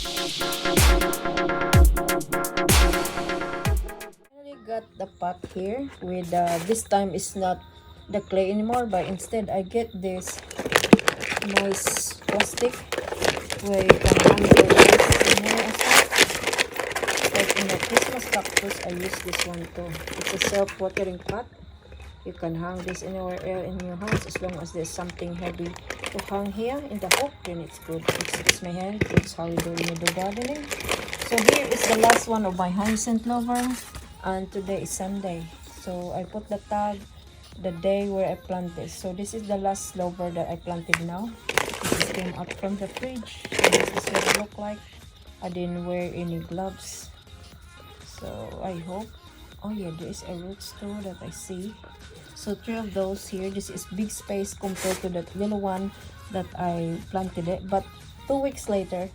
I got the pot here with this time it's not the clay anymore, but instead I get this nice plastic where you can handle this in here as well. Like in the Christmas cactus, I use this one too. It's a self-watering pot. You can hang this anywhere in your house as long as there's something heavy to hang here in the hook, then it's good. It suits my hand. It's how you do when you do gardening. So here is the last one of my hyacinth lover, and today is Sunday. So I put the tag the day where I plant this. So this is the last lover that I planted now. This came out from the fridge. So this is what it looked like. I didn't wear any gloves. So I hope. Oh yeah, there is a root store that I see. So 3 of those here. This is big space compared to that little one that I planted it. But 2 weeks later,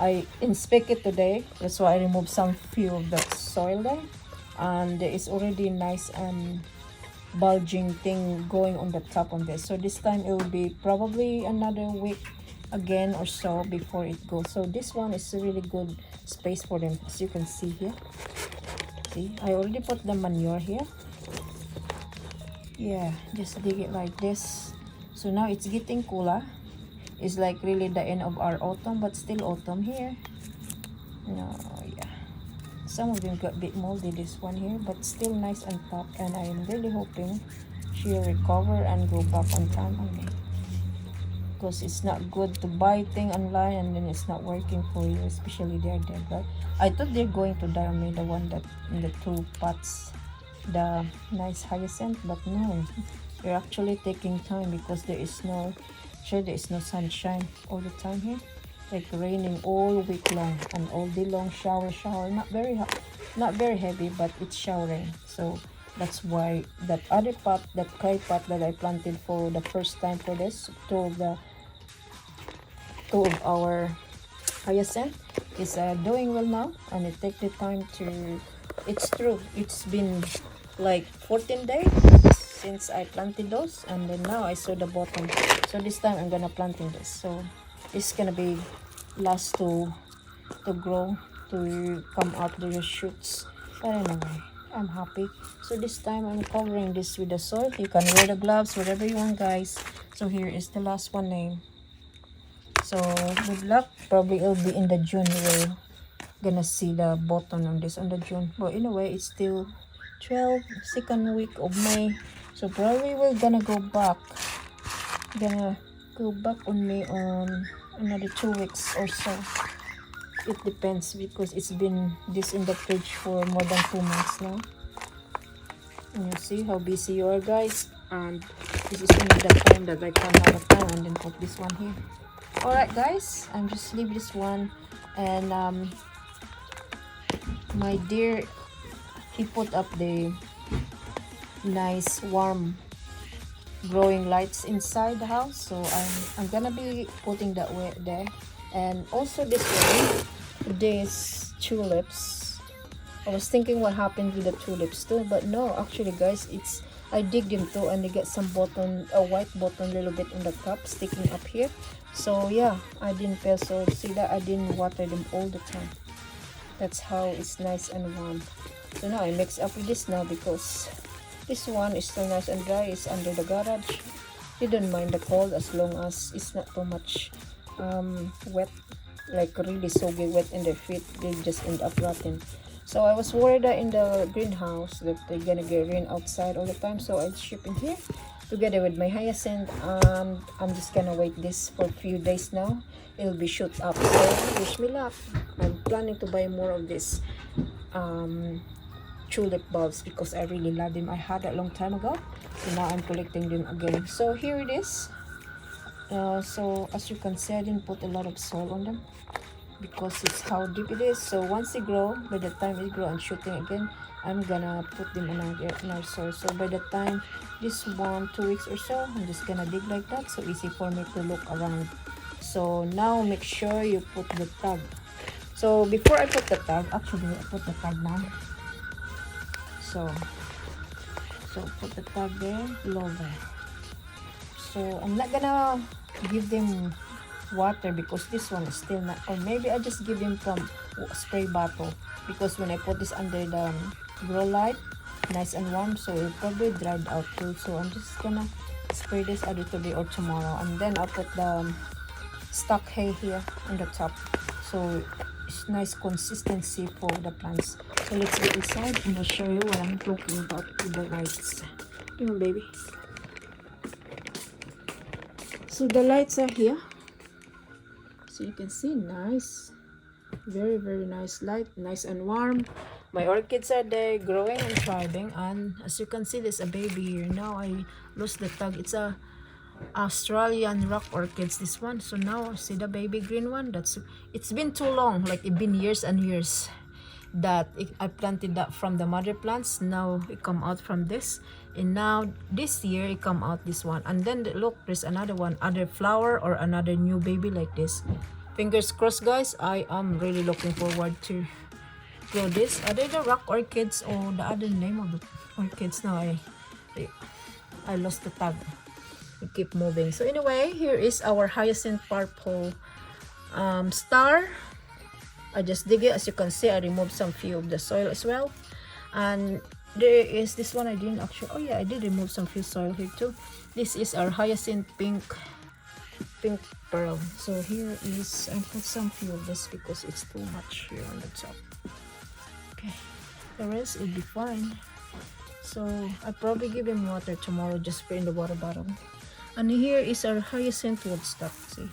I inspect it today. That's why I removed some few of the soil there. And there is already nice bulging thing going on the top of this. So this time it will be probably another week again or so before it goes. So this one is a really good space for them, as you can see here. See, I already put the manure here. Yeah, just dig it like this. So now it's getting cooler. It's like really the end of our autumn, but still autumn here. No, yeah, some of them got a bit moldy, this one here, but still nice and top, and I am really hoping she'll recover and go back on time on me, because it's not good to buy thing online and then it's not working for you, especially they're dead, right? I thought they're going to die on me, the one that in the 2 pots, the nice hyacinth, but no, they're actually taking time because there is no sunshine all the time here, like raining all week long and all day long. Shower, not very hot, not very heavy, but it's showering. So that's why that other pot, that clay pot that I planted for the first time for this, two of our hyacinth is doing well now, and it takes the time to, it's true, it's been like 14 days since I planted those, and then now I saw the bottom. So this time I'm gonna planting this, so it's gonna be last to grow, to come out the shoots. But anyway, I'm happy. So this time I'm covering this with the soil. You can wear the gloves, whatever you want, guys. So here is the last one name. So good luck. Probably it'll be in the June. We're gonna see the bottom on this on the June. But in a way, it's still 12, second week of May. So probably we're gonna go back. Gonna go back on May on another 2 weeks or so. It depends, because it's been this in the fridge for more than 2 months now. And you see how busy you are, guys. And this is only the time that I can have a time, and then put this one here. Alright, guys, I'm just leave this one. And my dear, he put up the nice warm growing lights inside the house, so I'm gonna be putting that way there. And also this one, these tulips, I was thinking what happened with the tulips too, but no, actually, guys, it's, I dig them too, and they get some button, a white button, little bit on the top sticking up here. So yeah, I didn't feel, so see that I didn't water them all the time. That's how it's nice and warm. So now I mix up with this now, because this one is still nice and dry. It's under the garage. You don't mind the cold as long as it's not too much wet, like really soggy wet in their feet. They just end up rotting. So I was worried that in the greenhouse that they're gonna get rain outside all the time, so I ship in here together with my hyacinth, and I'm just gonna wait this for a few days now. It'll be shoot up, so wish me luck. I'm planning to buy more of this tulip bulbs, because I really love them. I had that long time ago, so now I'm collecting them again. So here it is. So as you can see, I didn't put a lot of soil on them because it's how deep it is. So once they grow, by the time they grow and shooting again, I'm gonna put them in our soil. So by the time this 1-2 weeks or so, I'm just gonna dig like that, so easy for me to look around. So now make sure you put the tag. So before I put the tag, actually I put the tag now. So put the tag there, below there. So I'm not gonna give them water because this one is still not, or maybe I just give him from spray bottle, because when I put this under the grow light, nice and warm, so it probably dried out too. So I'm just gonna spray this either today or tomorrow, and then I'll put the stock hay here on the top, so it's nice consistency for the plants. So let's get inside and I'll show you what I'm talking about with the lights. Come on, baby. So the lights are here, so you can see, nice, very nice light, nice and warm. My orchids are there growing and thriving, and as you can see, there's a baby here. Now I lost the tag. It's a Australian rock orchids, this one. So now see the baby green one, that's, it's been too long, like it's been years and years that I planted that from the mother plants. Now it come out from this, and now this year it come out this one, and then look, there's another one, other flower or another new baby like this. Fingers crossed, guys. I am really looking forward to grow this. Are they the rock orchids or the other name of the orchids? Now I lost the tag. We keep moving. So anyway, here is our hyacinth purple star. I just dig it. As you can see, I removed some few of the soil as well, and there is this one. I didn't actually, oh yeah, I did remove some few soil here too. This is our hyacinth pink pearl. So here is, I put some few of this because it's too much here on the top. Okay, the rest will be fine. So I probably give him water tomorrow, just spray in the water bottle. And here is our hyacinth woodstock. See,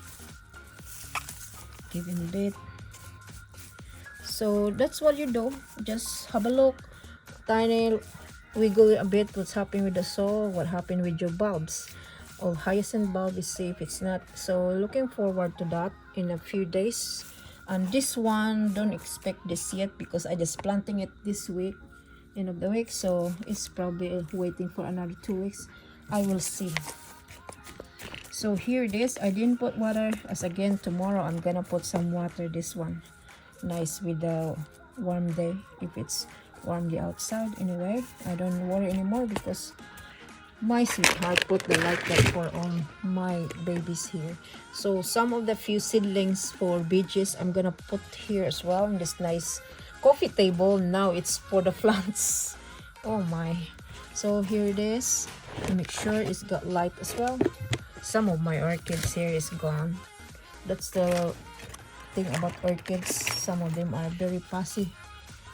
give him a bit. So that's what you do. Just have a look, tiny wiggle a bit what's happening with the soil, what happened with your bulbs. All hyacinth bulb is safe, it's not. So looking forward to that in a few days. And this one, don't expect this yet because I just planting it this week, end of the week, so it's probably waiting for another 2 weeks. I will see. So here it is. I didn't put water, as again tomorrow I'm gonna put some water. This one nice with the warm day, if it's warmly outside. Anyway, I don't worry anymore because my sweetheart put the light bulb for all my babies here. So some of the few seedlings for beaches I'm gonna put here as well in this nice coffee table. Now it's for the plants. Oh my. So here it is. Make sure it's got light as well. Some of my orchids here is gone. That's the thing about orchids. Some of them are very fussy,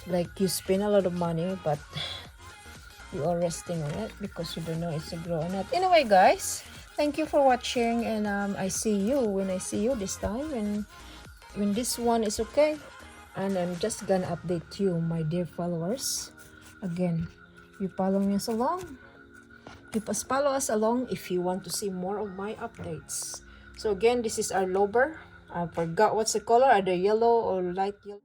like you spend a lot of money but you are resting on it because you don't know it's a grow or not. Anyway, guys, thank you for watching, and I see you when I see you this time, and when this one is okay. And I'm just gonna update you, my dear followers. Again, you following us along, follow us along if you want to see more of my updates. So again, this is our lober. I forgot what's the color, either yellow or light yellow.